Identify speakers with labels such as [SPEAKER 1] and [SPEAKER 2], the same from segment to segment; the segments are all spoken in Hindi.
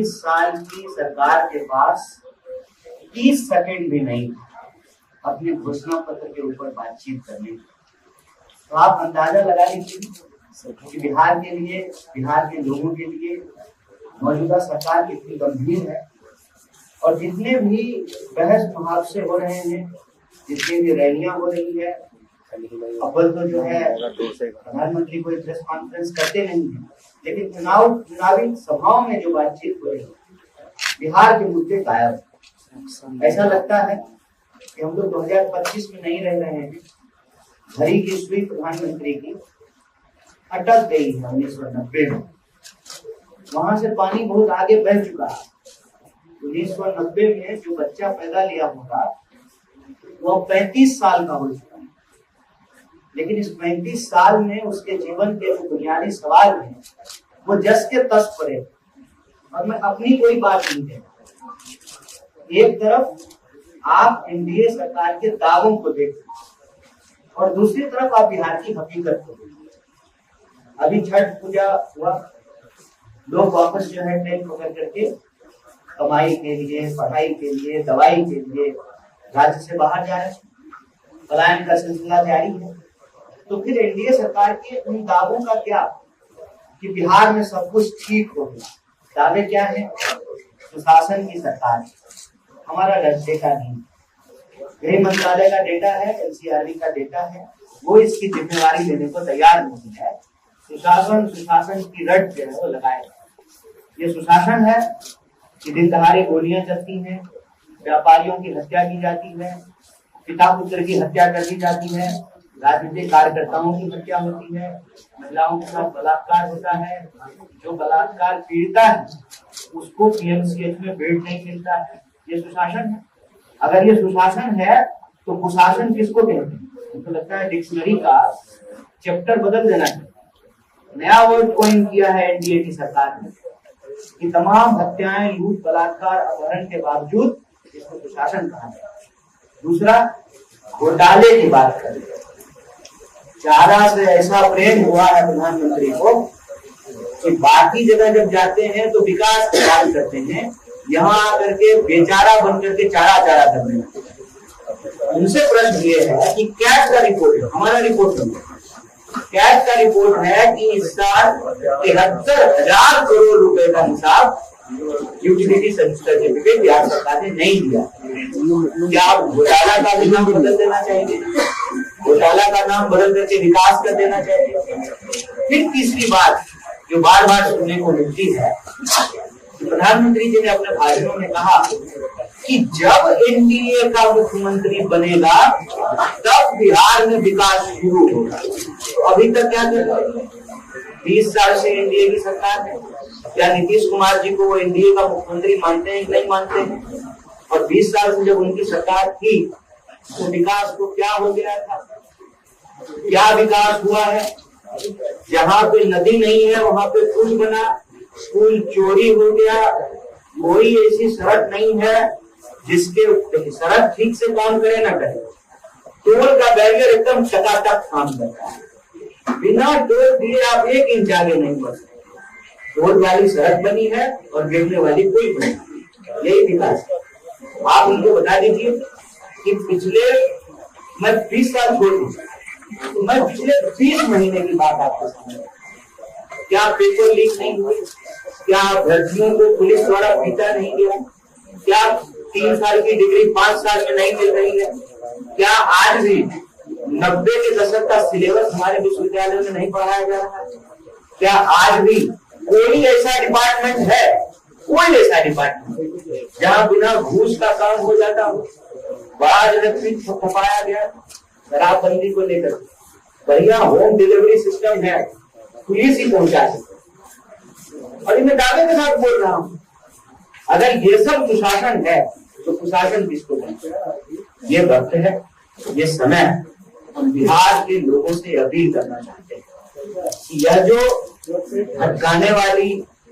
[SPEAKER 1] इस साल की सरकार के पास 30 सेकंड भी नहीं अपने घोषणा पत्र के ऊपर बातचीत करने। तो आप अंदाजा लगा लीजिए कि बिहार के लिए, बिहार के लोगों के लिए मौजूदा सरकार कितनी गंभीर है। और जितने भी बहस मुहावसे हो रहे हैं, जितनी भी रैलियां हो रही है, अव्वल तो जो है प्रधानमंत्री कोई प्रेस कॉन्फ्रेंस करते नहीं है, लेकिन चुनावी सभाओं में जो बातचीत हो रही है, बिहार के मुद्दे गायब। ऐसा लगता है कि हम लोग 2025 में नहीं रह रहे हैं। घड़ी की सुई प्रधानमंत्री की अटक गई है 1990 में। वहां से पानी बहुत आगे बह चुका है। 1990 में जो बच्चा पैदा लिया होगा वो 35 साल का हो चुका है, लेकिन इस 35 साल में उसके जीवन के जो बुनियादी सवाल हैं वो जस के तस पड़े। और मैं अपनी कोई बात नहीं कह रहा। एक तरफ आप एनडीए सरकार के दावों को देखते और दूसरी तरफ आप बिहार की हकीकत को देखते। अभी छठ पूजा हुआ, लोग वापस जो है ट्रेन पकड़ करके कमाई के लिए, पढ़ाई के लिए, दवाई के लिए राज्य से बाहर जा रहे हैं। पलायन का सिलसिला जारी है। तो फिर एनडीए सरकार के उन दावों का क्या कि बिहार में सब कुछ ठीक हो गया। दावे क्या है? सुशासन की सरकार। हमारा डेटा नहीं, गृह मंत्रालय का डेटा है, एनसीआरबी का डेटा है, वो इसकी जिम्मेवारी लेने को तैयार नहीं है। सुशासन की रट जो है वो लगाए। ये सुशासन है कि दिन दहाड़े गोलियां चलती हैं, व्यापारियों की हत्या की जाती है, पिता पुत्र की हत्या कर दी जाती है, राजनीतिक कार्यकर्ताओं की हत्या होती है, महिलाओं के साथ बलात्कार होता है, जो बलात्कार पीड़िता है उसको पीएमसीएच में बेड नहीं मिलता है। ये सुशासन है। अगर ये सुशासन है तो कुशासन किसको कहते हैं? मुझे लगता है डिक्शनरी का चैप्टर बदल देना चाहिए। नया वर्ड कॉइन किया है एनडीए की सरकार ने कि तमाम हत्याएं, लूट, बलात्कार, अपहरण के बावजूद इसको सुशासन कहा गया। दूसरा, घोटाले की बात करें। चारा से ऐसा प्रेम हुआ है प्रधानमंत्री को कि बाकी जगह जब जाते हैं तो विकास की बात करते हैं, यहाँ आकर के बेचारा बनकर के चारा करने लगते हैं। उनसे प्रश्न ये है कि कैट का रिपोर्ट है, हमारा रिपोर्ट नहीं है। कैट का रिपोर्ट है कि इस साल 73,000 करोड़ रुपए का हिसाब यूटिलिटी सर्टिफिकेट बिहार सरकार ने नहीं दिया। क्या आप घोटाला का भी नाम बदल देना चाहिए? घोटाला का नाम बदल करके विकास कर देना चाहिए। फिर तीसरी बात जो बार बार सुनने को मिलती है, प्रधानमंत्री जी ने अपने भाषणों में कहा कि जब एनडीए का मुख्यमंत्री बनेगा तब बिहार में विकास शुरू होगा। तो अभी तक क्या कर रहे हैं? 20 साल से एनडीए की सरकार है। क्या नीतीश कुमार जी को वो एनडीए का मुख्यमंत्री मानते हैं कि नहीं मानते हैं? और 20 साल से जब उनकी सरकार थी तो विकास को क्या हो गया था? क्या विकास हुआ है? जहाँ पे नदी नहीं है वहां पे पुल बना, पुल चोरी हो गया। कोई ऐसी सड़क नहीं है जिसके सड़क ठीक से काम करे ना करे। टोल का बैरियर एकदम चकाचक काम करता है। बिना टोल दिए आप 1 इंच आगे नहीं बढ़ सकते। टोल वाली सड़क बनी है और गिरने वाली पुल बनी है। यही विकास है। आप उनको बता दीजिए कि पिछले, मैं 20 साल छोड़ दूं तो मैं पिछले 20 महीने की बात आपको समझ। क्या पेपर लीक नहीं हुए? क्या भर्तियों को पुलिस द्वारा पीटा नहीं गया? क्या 3 साल की डिग्री 5 साल में नहीं मिल रही है? क्या आज भी 90 के दशक का सिलेबस हमारे विश्वविद्यालयों में नहीं पढ़ाया जा रहा है? क्या आज भी कोई ऐसा डिपार्टमेंट है, कोई ऐसा डिपार्टमेंट जहाँ बिना घूस का काम हो जाता हो? बड़ा इलेक्ट्रिक छपाया गया शराबबंदी को लेकर, बढ़िया होम डिलीवरी सिस्टम है, पुलिस ही पहुंचा सकती। और मैं दावे के साथ बोल रहा हूं, अगर ये सब सुशासन है तो कुशासन किसको कहते हैं? ये वक्त है, ये समय है। हम बिहार के लोगों से अपील करना चाहते हैं कि यह जो भटकाने वाली,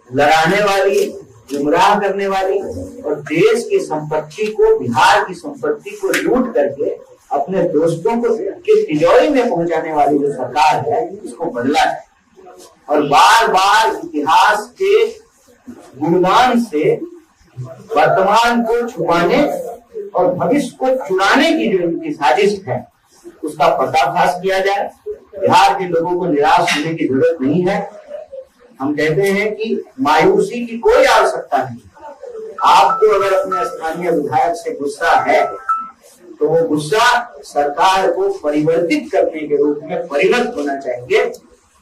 [SPEAKER 1] लड़ाने वाली, गुमराह करने वाली और देश की संपत्ति को, बिहार की संपत्ति को लूट करके अपने दोस्तों को के तिजोरी में पहुंचाने वाली जो सरकार है, इसको बदला है। और बार बार इतिहास के गुणगान से वर्तमान को छुपाने और भविष्य को चुराने की जो इनकी साजिश है उसका पर्दाफाश किया जाए। बिहार के लोगों को निराश होने की जरूरत नहीं है। हम कहते हैं कि मायूसी की कोई आवश्यकता नहीं। आपको अगर अपने स्थानीय विधायक से गुस्सा है तो वो गुस्सा सरकार को परिवर्तित करने के रूप में परिणत होना चाहिए।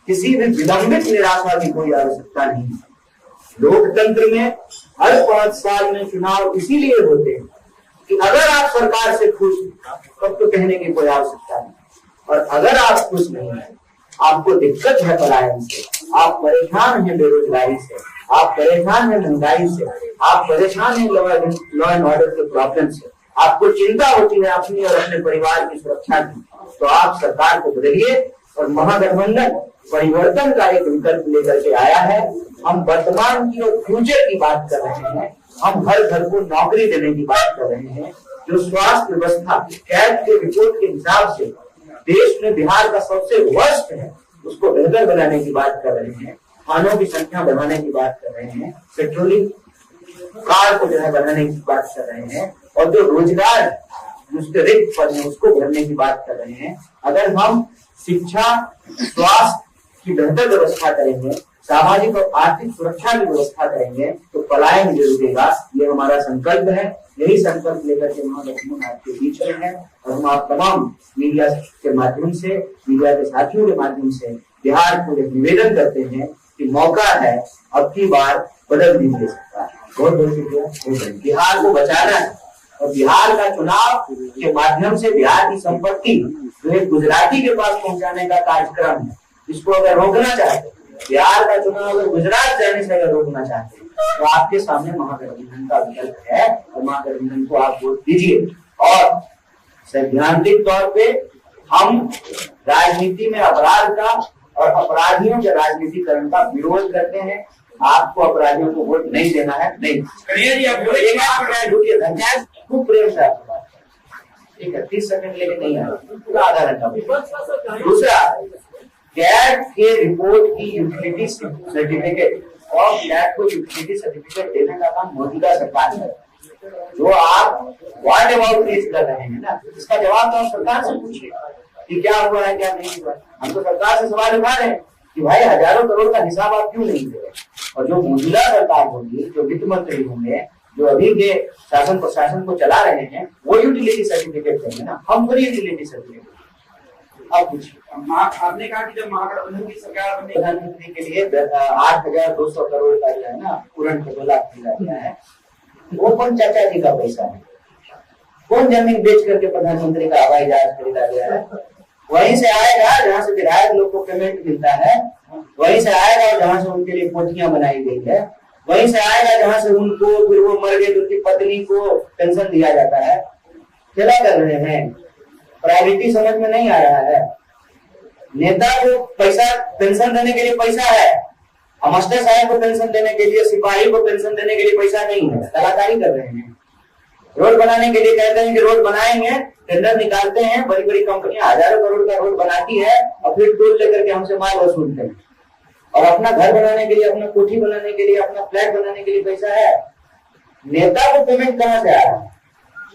[SPEAKER 1] किसी भी विलंबित निराशा की कोई आवश्यकता नहीं है। लोकतंत्र में हर 5 साल में चुनाव इसीलिए होते हैं कि अगर आप सरकार से खुश हैं तब तो कहने की कोई आवश्यकता नहीं, और अगर आप खुश नहीं है, आपको दिक्कत है पलायन से, आप परेशान हैं बेरोजगारी से, आप परेशान हैं महंगाई से, आप परेशान हैं लॉ एंड ऑर्डर के प्रॉब्लम से, आपको चिंता होती है अपनी और अपने परिवार की सुरक्षा की, तो आप सरकार को बदलिए। और महागठबंधन परिवर्तन का एक विकल्प लेकर के आया है। हम वर्तमान की और फ्यूचर की बात कर रहे हैं। हम हर घर को नौकरी देने की बात कर रहे हैं। जो स्वास्थ्य व्यवस्था कैट के रिपोर्ट के हिसाब से देश में बिहार का सबसे वर्स्ट है, उसको बेहतर बनाने की बात कर रहे हैं। थानों की संख्या बढ़ाने की बात कर रहे हैं। पेट्रोलिंग कार को जो है बढ़ाने की बात कर रहे हैं। और जो रोजगार उसके रिक्त पद है उसको भरने की बात कर रहे हैं। अगर हम शिक्षा, स्वास्थ्य की बेहतर व्यवस्था करेंगे, सामाजिक और आर्थिक सुरक्षा की व्यवस्था करेंगे तो पलायन भी रुकेगा। ये हमारा संकल्प है। यही संकल्प लेकर के महागठबंधन आपके बीच में है। और हम आप तमाम मीडिया के माध्यम से, मीडिया के साथियों के माध्यम से बिहार को निवेदन करते हैं कि मौका है, अब की बार बदल दीजिए सरकार। बहुत बहुत शुक्रिया। बिहार को बचाना है और बिहार का चुनाव के माध्यम से बिहार की संपत्ति जो एक गुजराती के पास पहुंचाने का कार्यक्रम है, इसको अगर रोकना चाहते हैं, बिहार का चुनाव अगर गुजरात जाने से अगर रोकना चाहते हैं तो आपके सामने महागठबंधन का विकल्प है और महागठबंधन को आप वोट दीजिए। और सैद्धांतिक तौर पे हम राजनीति में अपराध का और अपराधियों के राजनीतिकरण का विरोध करते हैं। आपको अपराधियों को वोट नहीं देना है। नहीं खूब प्रेम से ठीक है, 30 सेकंड लेके नहीं आया, पूरा आधा घंटा। दूसरा, कैट के रिपोर्ट की यूटिलिटी सर्टिफिकेट और कैट को यूटिलिटी सर्टिफिकेट देने का काम मौजूदा सरकार है। जो आप व्हाट अबाउट फेस कर रहे हैं ना, इसका जवाब तो आप सरकार से पूछिए कि क्या हुआ है क्या नहीं हुआ। हम तो सरकार से सवाल उठा रहे हैं कि भाई हजारों करोड़ का हिसाब आप क्यों नहीं दे रहे। और जो मौजूदा सरकार होगी, जो वित्त मंत्री होंगे, जो अभी के शासन प्रशासन को चला रहे हैं, वो यूटिलिटी सर्टिफिकेट देंगे ना, हम थोड़ी यूटिलिटी सर्टिफिकेट। अब पूछिए,
[SPEAKER 2] आपने कहा कि जब महागठबंधन की सरकार बनी,
[SPEAKER 1] प्रधानमंत्री के लिए 8,200 करोड़ का जो है ना पूर्ण 2 लाख मिला गया है, वो कौन चाचा जी का पैसा है? कौन जमीन बेच करके प्रधानमंत्री का हवाई जहाज खरीदा गया है? वहीं से आएगा जहाँ से विधायक लोग को पेमेंट मिलता है, वहीं से आएगा जहाँ से उनके लिए कोठियां बनाई गई है, वहीं से आएगा जहाँ से उनको, फिर वो मर गए तो उनकी पत्नी को पेंशन दिया जाता है। क्या कर रहे हैं? प्रायोरिटी समझ में नहीं आ रहा है। नेता को पैसा पेंशन देने के लिए पैसा है, मास्टर साहब को पेंशन देने के लिए, सिपाही को पेंशन देने के लिए पैसा नहीं है, कलाकारी कर रहे हैं। रोड बनाने के लिए कहते हैं कि रोड बनाएंगे, टेंडर निकालते हैं, बड़ी बड़ी कंपनियां हजारों करोड़ का रोड बनाती है और फिर टोल लेकर के हमसे माल वसूलते हैं। और अपना घर बनाने के लिए, अपना कोठी बनाने के लिए, अपना फ्लैट बनाने के लिए पैसा है। नेता को पेमेंट कहाँ से आ रहा है?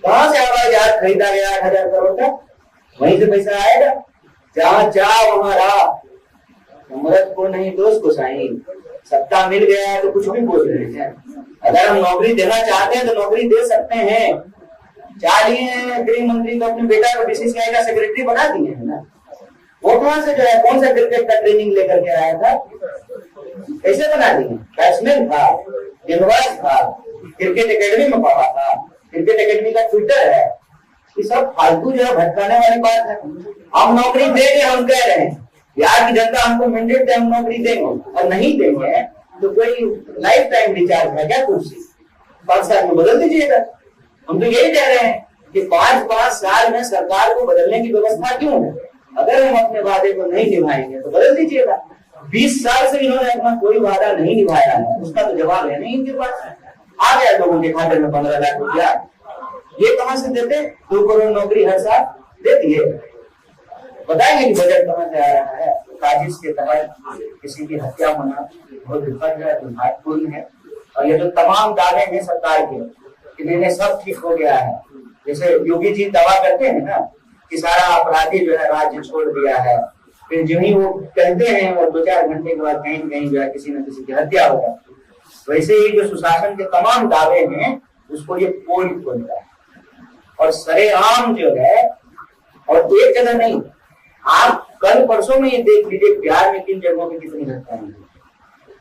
[SPEAKER 1] कहाँ से हवाई जहाज खरीदा गया 8,000 करोड़ का? वहीं से पैसा आएगा। जहाँ चाह वहां राह, अमृत को नहीं दोस्त को साई। सत्ता मिल गया है तो कुछ भी बोल रहे हैं। अगर हम नौकरी देना चाहते हैं तो नौकरी दे सकते हैं। चाह लिए हैं गृह मंत्री को, अपने बेटा को बीसीसीआई का सेक्रेटरी बना दिए है ना। वो कहाँ से जो है, कौन सा क्रिकेट का ट्रेनिंग लेकर के आया था? कैसे बना दिए? बैट्समैन था, गेंदबाज था, क्रिकेट एकेडमी में पढ़ा था, क्रिकेट एकेडमी का ट्विटर है। ये सब फालतू जो है भटकाने वाली बात है। हम नौकरी देंगे, हम कह रहे हैं बिहार की जनता हमको मैंडेट है, हम नौकरी देंगे। और नहीं देंगे तो कोई लाइफ टाइम रिचार्ज है क्या कुर्सी? 5 साल में बदल दीजिएगा। हम तो यही कह रहे हैं कि 5-5 साल में सरकार को बदलने की व्यवस्था क्यों है? अगर हम अपने वादे को नहीं निभाएंगे तो बदल दीजिएगा। 20 साल से इन्होंने अपना कोई वादा नहीं निभाया है, उसका तो जवाब है नहीं इनके पास। आ गया लोगों के खाते में 15 लाख रुपया, ये कहां से देते? 2 करोड़ नौकरी हर साल दे दिए। बताएंगे कि बजट कहां से आ रहा है? साजिश के तहत किसी की हत्या होना बहुत दुखद है, दुर्भाग्यपूर्ण है। और ये जो तमाम दावे हैं सरकार के कि मैंने सब ठीक हो गया है, जैसे योगी जी दावा करते हैं ना कि सारा अपराधी जो है राज्य छोड़ दिया है, फिर जो ही वो कहते हैं और 2-4 घंटे के बाद कहीं कहीं जो है किसी न किसी की हत्या हो जाती है। वैसे ही जो सुशासन के तमाम दावे हैं उसको ये पोल खोलता है और सरेआम जो है, और एक जगह नहीं, आप कल परसों में ये देख लीजिए बिहार में किन जगहों पे कितनी हत्याएं हुई।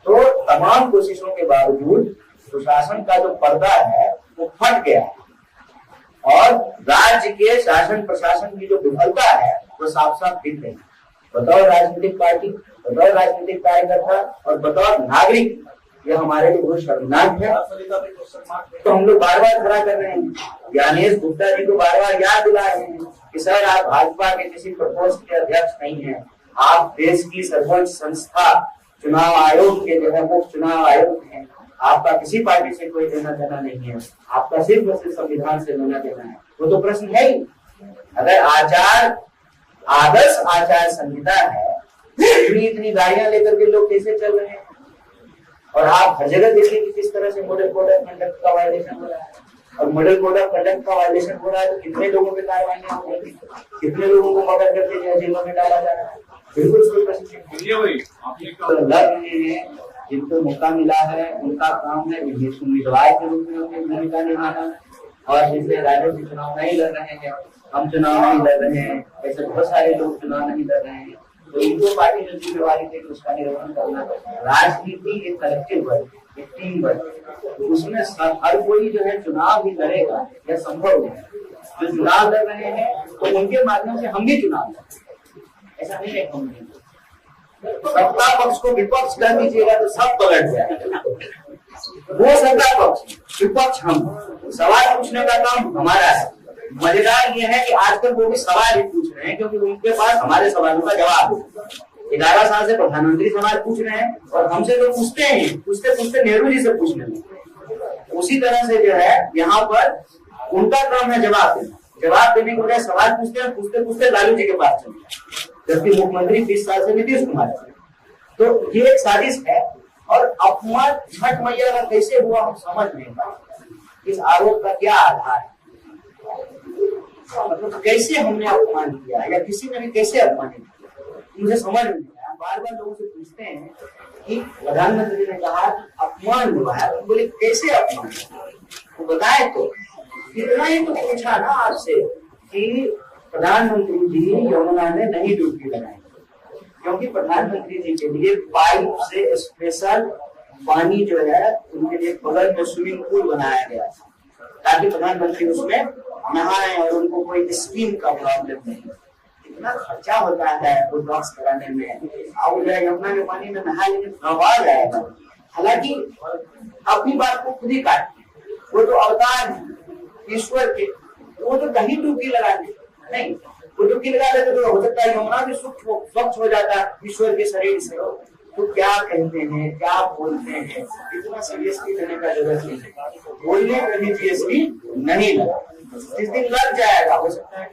[SPEAKER 1] तो तमाम कोशिशों के बावजूद सुशासन का जो पर्दा है वो फट गया है और राज्य के शासन प्रशासन की जो विफलता है वो साफ साफ दिख रही है। बतौर राजनीतिक पार्टी, बतौर राजनीतिक कार्यकर्ता और बतौर नागरिक ये हमारे लिए बहुत शर्मनाक है। तो हम लोग बार बार खड़ा कर रहे हैं, ज्ञानेश गुप्ता जी को बार बार याद दिला रहे हैं कि सर आप भाजपा के किसी प्रकोष्ठ के अध्यक्ष नहीं है, आप देश की सर्वोच्च संस्था चुनाव आयोग के जो है वो चुनाव आयोग है, आपका किसी पार्टी से कोई लेना देना नहीं है, आपका सिर्फ और सिर्फ संविधान से लेना देना है। वो तो प्रश्न है ही, अगर आदर्श आचार संहिता है, इतनी गाड़ियां लेकर के लोग कैसे चल रहे हैं? और आप हर जगह देखिए कि किस तरह से मॉडल कोड ऑफ कंडक्ट का वायलेशन हो रहा है, और मॉडल कोड ऑफ कंडक्ट का वायलेशन हो रहा है तो कितने लोगों पे कार्रवाई हो रही है, कितने लोगों को पकड़ करके जेलों में डाला जा रहा है। बिल्कुल कोई प्रश्न लग रहे हैं, जिनको मौका मिला है उनका काम है उम्मीदवार के रूप में अपनी भूमिका निभाना। और जैसे राजद जी चुनाव नहीं लड़ रहे हैं, हम चुनाव नहीं लड़ रहे हैं, ऐसे बहुत सारे लोग चुनाव नहीं लड़ रहे हैं, तो इनको पार्टी जो जिम्मेवारी थी उसका निर्वहन करना। राजनीति एक कलेक्टिव वर्क, एक टीम वर्क, उसमें हर कोई जो है चुनाव भी लड़ेगा, यह संभव है। जो चुनाव लड़ रहे हैं तो उनके माध्यम से हम भी चुनाव लड़ेंगे, ऐसा नहीं है हम नहीं। सत्ता पक्ष को विपक्ष कर दीजिएगा तो सब पलट जाएगा। वो सत्ता पक्ष, विपक्ष हम, सवाल पूछने का काम हमारा है। मजेदार ये है कि आजकल वो भी सवाल ही पूछ रहे हैं क्योंकि उनके पास हमारे सवालों का जवाब है। 11 साल से प्रधानमंत्री सवाल पूछ रहे हैं और हमसे तो पूछते हैं, पूछते पूछते नेहरू जी से पूछने लगे। उसी तरह से जो है यहाँ पर उनका काम है जवाब देना, जवाब देने के बजाय सवाल पूछते हैं, पूछते पूछते लालू जी के पास चलते हैं, जबकि मुख्यमंत्री 20 साल से नीतीश कुमार है। तो ये एक साजिश है और अपमान छठ मैया का कैसे हुआ हम समझ नहीं पाए। इस आरोप का क्या आधार है, मतलब कैसे हमने अपमान किया या किसी ने भी कैसे अपमानित किया, मुझे समझ नहीं आया। बार बार लोगों से पूछते हैं कि प्रधानमंत्री ने कहा अपमान हुआ है, तो बोले कैसे अपमान, तो बताए तो इतना ही तो पूछा ना आपसे कि प्रधानमंत्री जी यमुना में नहीं डुबकी लगाई क्योंकि प्रधानमंत्री जी के लिए पाइप से स्पेशल पानी जो है उनके लिए बगल में स्विमिंग पूल बनाया गया ताकि प्रधानमंत्री उसमें नहाए और उनको कोई स्किन का प्रॉब्लम नहीं। इतना खर्चा होता है बॉक्स कराने में, और यमुना के पानी में नहा लेने प्रभाव जाएगा। हालांकि अपनी बात को खुद ही काटते, वो तो अवतार है ईश्वर के, वो तो कहीं डुबकी लगाते नहीं, वो डुबकी लगा देते तो हो सकता है यमुना भी स्वच्छ हो जाता ईश्वर के शरीर से। तो क्या कहते हैं, क्या बोलते हैं, इतना सीरियसली लेने का जरूरत नहीं है। बोलने में भी सीरियसली नहीं लगा, जिस दिन लग जाएगा हो सकता है।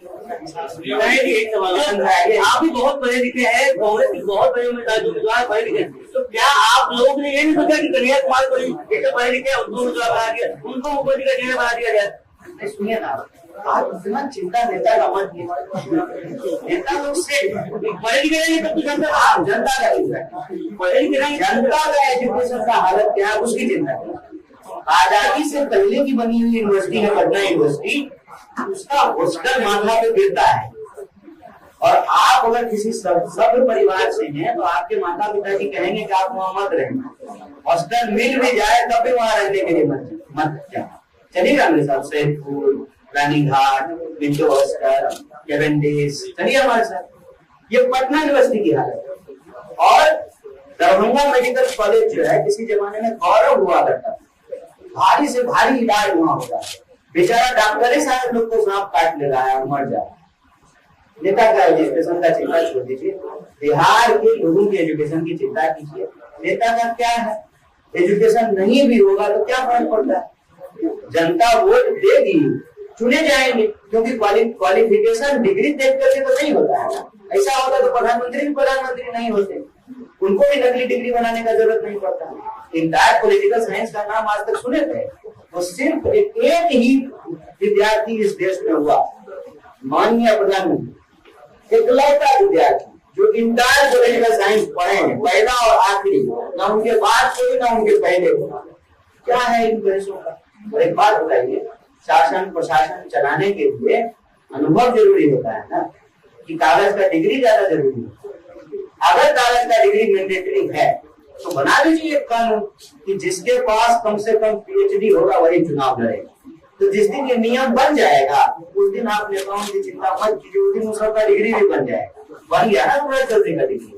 [SPEAKER 3] आप भी बहुत पढ़े लिखे हैं, कांग्रेस की बहुत बड़े उम्मीदवार पढ़े लिखे, तो क्या आप लोग ने ये नहीं सोचा कि कन्हैया कुमार को पढ़े लिखे उनको उम्मीदवार बना दिया, उनको मुख्यमंत्री का चेहरा बना दिया जाए?
[SPEAKER 1] सुनिए ना, आप इतना चिंता नेता का मत नेता लोग से
[SPEAKER 3] पढ़े लिखे नहीं तो
[SPEAKER 1] जनता का
[SPEAKER 3] पढ़े लिखे नहीं,
[SPEAKER 1] जनता का एजुकेशन का हालत क्या है उसकी चिंता है। आजादी से पहले की बनी हुई यूनिवर्सिटी है पटना यूनिवर्सिटी, उसका हॉस्टल माथा पे गिरता है। और आप अगर किसी सभ्य परिवार से हैं तो आपके माता पिता जी कहेंगे कि आप वहां मत रहना, हॉस्टल मिल भी जाए तब भी वहां रहने के लिए मत जाए। चलिएगा मेरे साथ सैदपुर, रानी घाट, विंडो हॉस्टल, कैवेंडिश, चलिए हमारे साथ। ये पटना यूनिवर्सिटी की हालत है। और दरभंगा मेडिकल कॉलेज जो है किसी जमाने में गौरव हुआ करता, भारी से भारी इलाज वहां होता है, बेचारा डॉक्टर ही सारे लोग को सांप काट ले रहा है और मर जा रहा है। नेता का एजुकेशन का चिंता छोड़ दीजिए, बिहार के लोगों की एजुकेशन की चिंता कीजिए। नेता का क्या है, एजुकेशन नहीं भी होगा तो क्या फर्क पड़ता है, जनता वोट देगी, चुने जाएंगे, क्योंकि क्वालिफिकेशन डिग्री देख करके तो नहीं होता है। ऐसा होता तो प्रधानमंत्री भी प्रधानमंत्री नहीं होते, उनको भी नकली डिग्री बनाने का जरूरत नहीं पड़ता। इंटायर पॉलिटिकल साइंस का नाम आज तक सुने थे? तो सिर्फ एक ही विद्यार्थी इस देश में हुआ, माननीय प्रधानमंत्री, इकलौता विद्यार्थी जो इंटायर पॉलिटिकल साइंस पढ़े हैं, पहला और आखिरी, ना उनके बाद कोई ना उनके पहले। क्या है इन बहसों का? और एक बात बताइए, शासन प्रशासन चलाने के लिए अनुभव जरूरी होता है ना, कि कागज का डिग्री ज्यादा जरूरी है? अगर कागज का डिग्री मैंडेटरी है तो बना लीजिए एक कानून कि जिसके पास कम से कम पीएचडी होगा वही चुनाव लड़ेगा। तो जिस दिन ये नियम बन जाएगा उस दिन आप नेताओं की चिंता मत कीजिए, उस दिन उसका डिग्री भी बन जाएगा। बन गया ना पूरा चौधरी का डिग्री।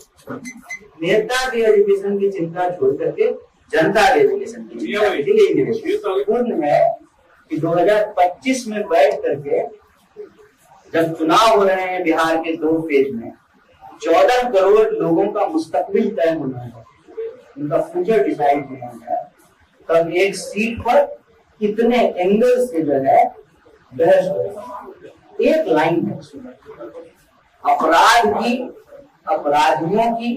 [SPEAKER 1] नेता की एजुकेशन की चिंता छोड़ करके जनता के एजुकेशन की चिंता पूर्ण है कि 2025 में बैठ करके जब चुनाव हो रहे हैं बिहार के 2 फेज में, 14 करोड़ लोगों का मुस्तकबिल तय होना है, उनका फ्यूचर डिसाइड होना है, तब एक सीट पर कितने एंगल से जो है बहस हो। एक लाइन है, अपराध की, अपराधियों की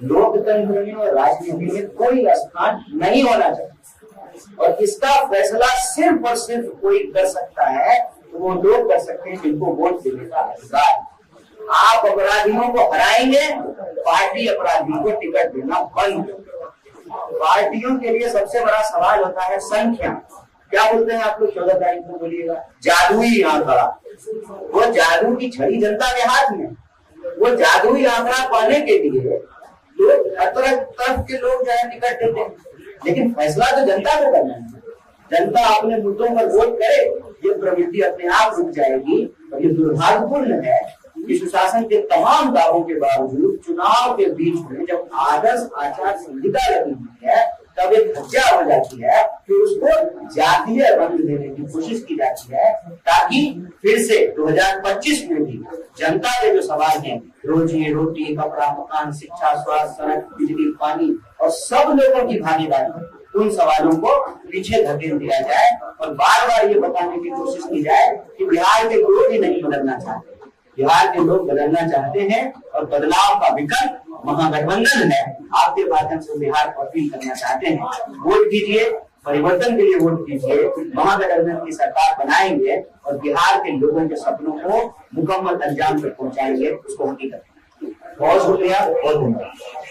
[SPEAKER 1] लोकतंत्र में और राजनीति में कोई स्थान नहीं होना चाहिए। और इसका फैसला सिर्फ और सिर्फ कोई कर सकता है, तो वो लोग कर सकते हैं जिनको वोट देने का अधिकार। आप अपराधियों को हराएंगे, पार्टी अपराधियों को टिकट देना बंद। पार्टियों के लिए सबसे बड़ा सवाल होता है संख्या। क्या बोलते हैं आप लोग? 14 तारीख को बोलिएगा जादुई आंकड़ा। वो जादू की छड़ी जनता के हाथ में। वो जादुई आंकड़ा पाने के लिए लोग तरफ के लोग जो है टिकट देते हैं, लेकिन फैसला तो जनता को करना है। जनता अपने मुद्दों पर वोट करे, ये प्रवृत्ति अपने आप रुक जाएगी। और ये दुर्भाग्यपूर्ण है कि सुशासन के तमाम दावों के बावजूद चुनाव के बीच में जब आदर्श आचार संहिता लगी हुई है तब एक हत्या हो जाती है, फिर उसको जातीय रंग देने की कोशिश की जाती है, ताकि फिर से 2025 में भी जनता के जो सवाल हैं, रोजी रोटी, कपड़ा, मकान, शिक्षा, स्वास्थ्य, सड़क, बिजली, पानी और सब लोगों की भागीदारी, उन सवालों को पीछे धकेल दिया जाए और बार बार ये बताने की कोशिश की जाए कि बिहार के लोग ही नहीं बदलना चाहते। बिहार के लोग बदलना चाहते हैं और बदलाव का विकल्प महागठबंधन है। आपके माध्यम से बिहार को अपील करना चाहते हैं, वोट कीजिए, परिवर्तन के लिए वोट कीजिए। महागठबंधन की सरकार बनाएंगे और बिहार के लोगों के सपनों को मुकम्मल अंजाम तक पहुंचाएंगे, उसको हकीकत। बहुत शुक्रिया, बहुत धन्यवाद।